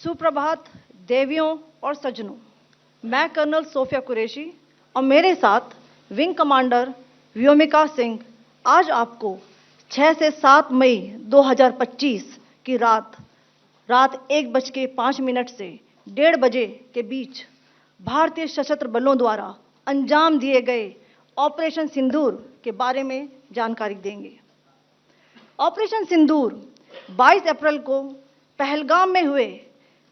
सुप्रभात देवियों और सज्जनों, मैं कर्नल सोफिया कुरैशी और मेरे साथ विंग कमांडर व्योमिका सिंह आज आपको 6 से 7 मई 2025 की रात 1:05 से 1:30 बजे के बीच भारतीय सशस्त्र बलों द्वारा अंजाम दिए गए ऑपरेशन सिंदूर के बारे में जानकारी देंगे। ऑपरेशन सिंदूर 22 अप्रैल को पहलगाम में हुए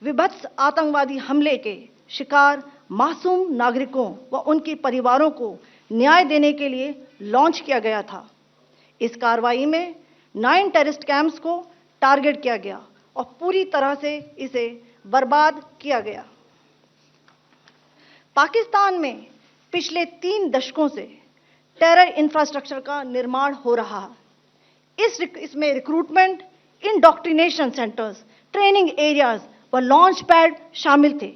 विभत्स आतंकवादी हमले के शिकार मासूम नागरिकों व उनके परिवारों को न्याय देने के लिए लॉन्च किया गया था। इस कार्रवाई में 9 टेररिस्ट कैंप्स को टारगेट किया गया और पूरी तरह से इसे बर्बाद किया गया। पाकिस्तान में पिछले 3 दशकों से टेरर इंफ्रास्ट्रक्चर का निर्माण हो रहा है। इसमें recruitment, indoctrination centres, training areas व लॉन्च पैड शामिल थे,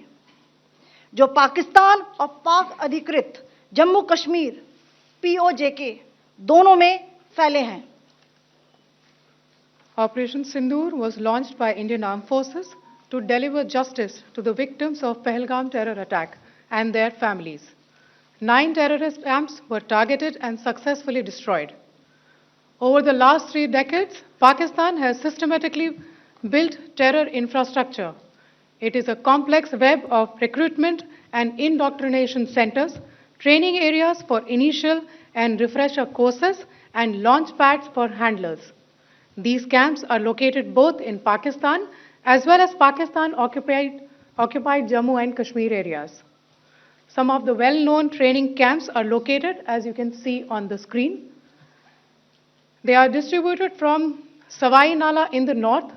जो पाकिस्तान और पाक अधिकृत जम्मू कश्मीर POJK दोनों में फैले हैं। Operation Sindoor was launched by Indian Armed Forces to deliver justice to the victims of Pahalgam terror attack and their families. 9 terrorist camps were targeted and successfully destroyed. Over the last 3 decades, Pakistan has systematically built terror infrastructure. It is a complex web of recruitment and indoctrination centers, training areas for initial and refresher courses, and launch pads for handlers. These camps are located both in Pakistan as well as Pakistan-occupied Jammu and Kashmir areas. Some of the well-known training camps are located, as you can see on the screen. They are distributed from Savai Nala in the north,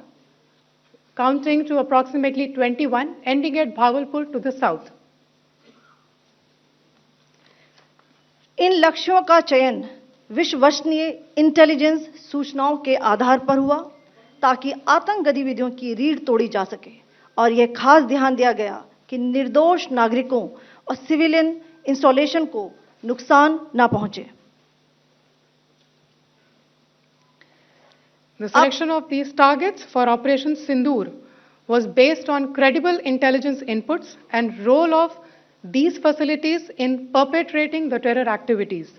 counting to approximately 21, ending at Bhagalpur to the south. इन लक्ष्यों का चयन विश्वसनीय intelligence सूचनाओं के आधार पर हुआ ताकि आतंक गतिविधियों की रीढ़ तोड़ी जा सके, और यह खास ध्यान दिया गया कि निर्दोष नागरिकों और सिविलियन इंस्टॉलेशन को नुकसान न पहुंचे। The selection of these targets for Operation Sindoor was based on credible intelligence inputs and role of these facilities in perpetrating the terror activities.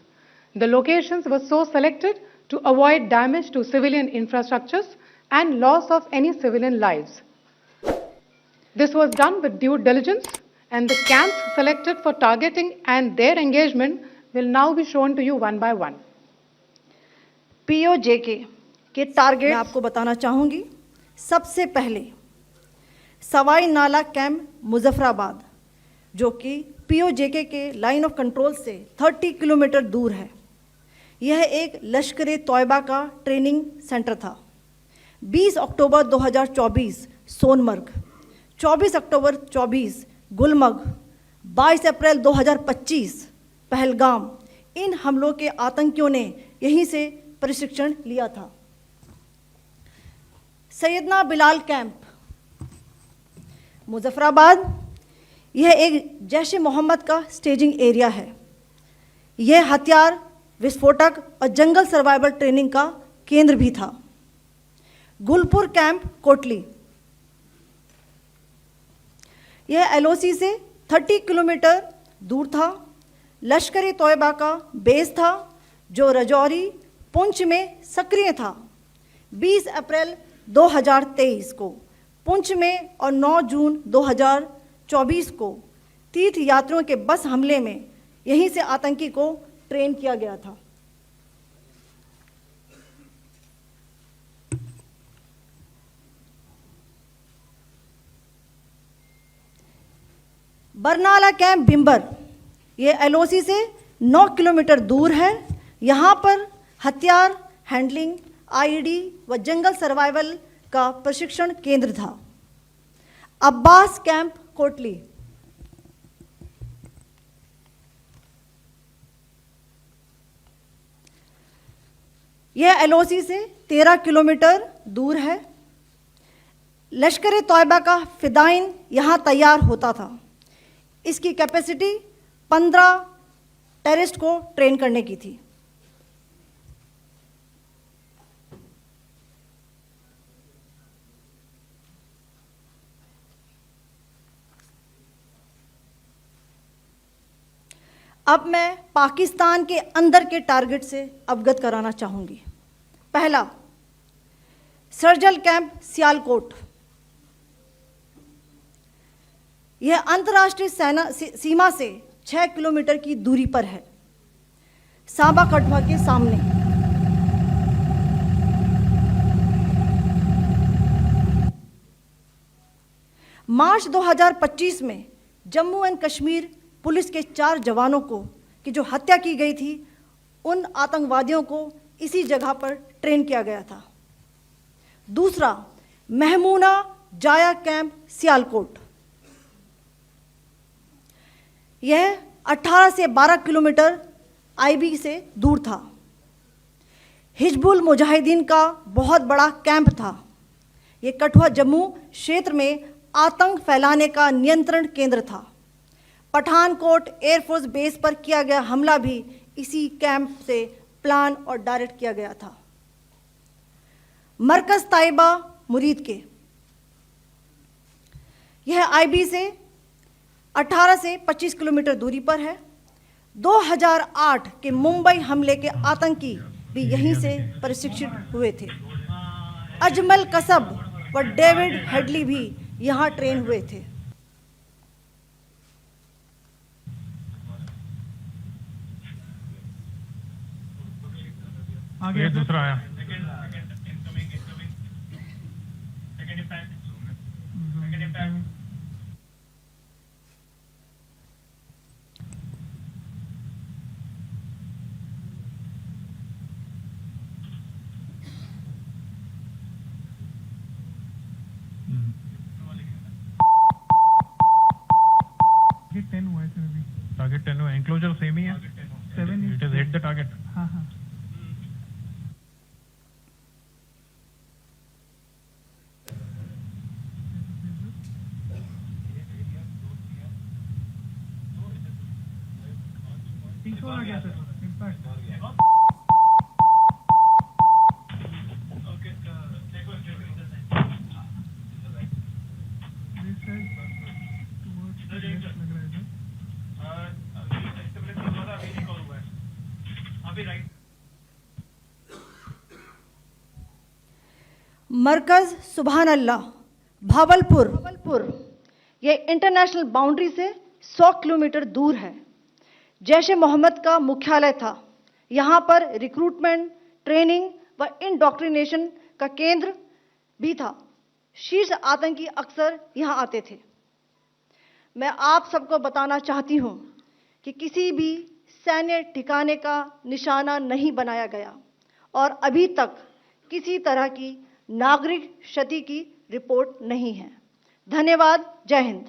The locations were so selected to avoid damage to civilian infrastructures and loss of any civilian lives. This was done with due diligence, and the camps selected for targeting and their engagement will now be shown to you one by one. POJK के target मैं आपको बताना चाहूंगी। सबसे पहले सवाई नाला camp Muzaffarabad, जो कि POJK के लाइन ऑफ कंट्रोल से 30 किलोमीटर दूर है। यह एक लश्कर तौयबा का ट्रेनिंग सेंटर था। 20 अक्टूबर 2024 सोनमर्ग, 24 अक्टूबर 24 गुलमर्ग, 22 अप्रैल 2025 पहलगाम, इन हमलों के आतंकियों ने यहीं से प्रशिक्षण लिया था। सैयदना बिलाल कैंप मुजफ्फराबाद, यह एक जैश ए मोहम्मद का स्टेजिंग एरिया है। यह हथियार, विस्फोटक और जंगल सर्वाइवल ट्रेनिंग का केंद्र भी था। गुलपुर कैंप कोटली, यह LOC से 30 किलोमीटर दूर था। लश्कर तौयबा का बेस था, जो रजौरी, पुंछ में सक्रिय था। 20 अप्रैल 2023 को पुंछ में और 9 जून 2024 को तीर्थ यात्रियों के बस हमले में यहीं से आतंकी को ट्रेन किया गया था। बरनाला कैंप बिम्बर, यह LOC से 9 किलोमीटर दूर है। यहाँ पर हथियार, हैंडलिंग, IED व जंगल सर्वाइवल का प्रशिक्षण केंद्र था। अब्बास कैंप कोटली, यह LOC से 13 किलोमीटर दूर है। लश्कर तौयबा का फिदाइन यहाँ तैयार होता था। इसकी कैपेसिटी 15 टेररिस्ट को ट्रेन करने की थी। अब मैं पाकिस्तान के अंदर के टारगेट से अवगत कराना चाहूंगी। पहला, सर्जिकल कैंप सियालकोट। यह अंतर्राष्ट्रीय सीमा से 6 किलोमीटर की दूरी पर है, सांबा कठुआ के सामने। मार्च 2025 में जम्मू एंड कश्मीर पुलिस के 4 जवानों की जो हत्या की गई थी, उन आतंकवादियों को इसी जगह पर ट्रेन किया गया था। दूसरा, महमूना जाया कैंप सियालकोट। यह 18 से 12 किलोमीटर आईबी से दूर था। हिजबुल मुजाहिदीन का बहुत बड़ा कैंप था। यह कठुआ जम्मू क्षेत्र में आतंक फैलाने का नियंत्रण केंद्र था। पठानकोट एयरफोर्स बेस पर किया गया हमला भी इसी कैंप से प्लान और डायरेक्ट किया गया था। मरकज ताइबा मुरीद के, यह आईबी से 18 से 25 किलोमीटर दूरी पर है। 2008 के मुंबई हमले के आतंकी भी यहीं से प्रशिक्षित हुए थे। अजमल कसब व डेविड हेडली भी यहां ट्रेन हुए थे। आगे दूसरा आया। टारगेट 10 हुआ, एंक्लोजर सेम ही है। 7 it is hit the target. हाँ हाँ। आ गया सर, इम्पैक्ट। मरकज सुभान अल्लाह भावलपुर, यह इंटरनेशनल बाउंड्री से 100 किलोमीटर दूर है। जैश ए मोहम्मद का मुख्यालय था। यहाँ पर रिक्रूटमेंट, ट्रेनिंग व इंडॉक्ट्रिनेशन का केंद्र भी था। शीर्ष आतंकी अक्सर यहाँ आते थे। मैं आप सबको बताना चाहती हूँ कि किसी भी सैन्य ठिकाने का निशाना नहीं बनाया गया और अभी तक किसी तरह की नागरिक क्षति की रिपोर्ट नहीं है। धन्यवाद। जय हिंद।